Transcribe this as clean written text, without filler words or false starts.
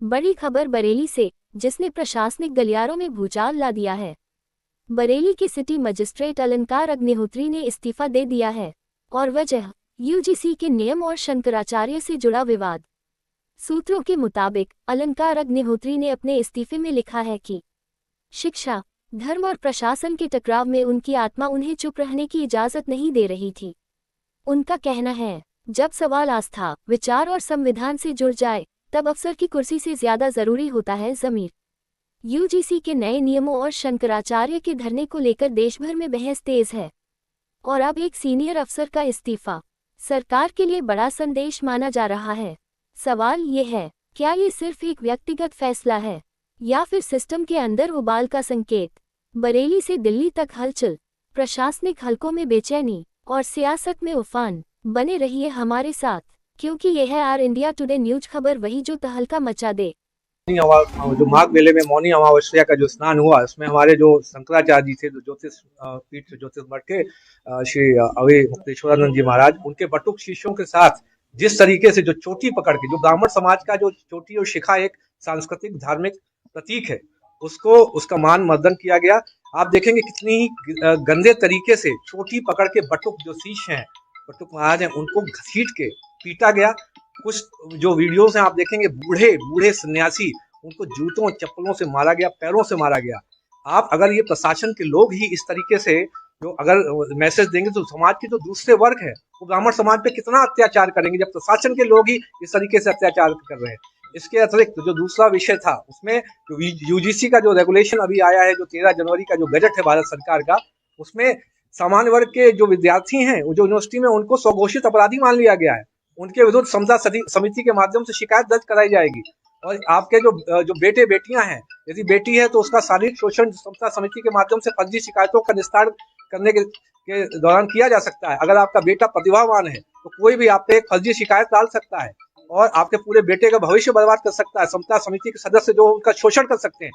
बड़ी खबर बरेली से, जिसने प्रशासनिक गलियारों में भूचाल ला दिया है। बरेली के सिटी मजिस्ट्रेट अलंकार अग्निहोत्री ने इस्तीफा दे दिया है और वजह यूजीसी के नियम और शंकराचार्य से जुड़ा विवाद। सूत्रों के मुताबिक अलंकार अग्निहोत्री ने अपने इस्तीफे में लिखा है कि शिक्षा, धर्म और प्रशासन के टकराव में उनकी आत्मा उन्हें चुप रहने की इजाजत नहीं दे रही थी। उनका कहना है, जब सवाल आस्था, विचार और संविधान से जुड़ जाए तब अफसर की कुर्सी से ज्यादा जरूरी होता है ज़मीर। यूजीसी के नए नियमों और शंकराचार्य के धरने को लेकर देश भर में बहस तेज है और अब एक सीनियर अफसर का इस्तीफा सरकार के लिए बड़ा संदेश माना जा रहा है। सवाल ये है, क्या ये सिर्फ एक व्यक्तिगत फैसला है या फिर सिस्टम के अंदर उबाल का संकेत? बरेली से दिल्ली तक हलचल, प्रशासनिक हलकों में बेचैनी और सियासत में उफान। बने रहिए हमारे साथ, क्योंकि यह है आर इंडिया टुडे न्यूज खबर, वही जो तहलका मचा दे। जो माघ मेले में मौनी अमावस्या का जो स्नान हुआ, उसमें हमारे जो शंकराचार्य जी थे, जो ज्योतिष पीठ ज्योतिष मठ के श्री अवि मुक्तेश्वरानंद जी महाराज, उनके बटुक शिष्यों के साथ जिस तरीके से जो चोटी पकड़ के, जो ब्राह्मण समाज का जो चोटी और शिखा एक सांस्कृतिक धार्मिक प्रतीक है, उसको उसका मान मर्दन किया गया। आप देखेंगे कितनी ही गंदे तरीके से चोटी पकड़ के बटुक जो शिष्य हैं, बटुक महाराज हैं, उनको घसीट के पीटा गया। कुछ जो वीडियोस हैं आप देखेंगे, बूढ़े बूढ़े सन्यासी, उनको जूतों चप्पलों से मारा गया, पैरों से मारा गया। आप अगर ये प्रशासन के लोग ही इस तरीके से जो अगर मैसेज देंगे तो समाज के जो दूसरे वर्ग है वो ब्राह्मण समाज पे कितना अत्याचार करेंगे, जब प्रशासन के लोग ही इस तरीके से अत्याचार कर रहे हैं। इसके अतिरिक्त जो दूसरा विषय था, उसमें जो यूजीसी का जो रेगुलेशन अभी आया है, जो 13 जनवरी का जो गजट है भारत सरकार का, उसमें सामान्य वर्ग के जो विद्यार्थी हैं, जो यूनिवर्सिटी में, उनको स्वघोषित अपराधी मान लिया गया है। उनके विरुद्ध समता समिति के माध्यम से शिकायत दर्ज कराई जाएगी। और आपके जो बेटे बेटियां हैं, यदि बेटी है तो उसका शारीरिक शोषण समता समिति के माध्यम से फर्जी शिकायतों का निस्तारण करने के दौरान किया जा सकता है। अगर आपका बेटा प्रतिभावान है तो कोई भी आप पे एक फर्जी शिकायत डाल सकता है और आपके पूरे बेटे का भविष्य बर्बाद कर सकता है। समता समिति के सदस्य जो उनका शोषण कर सकते हैं,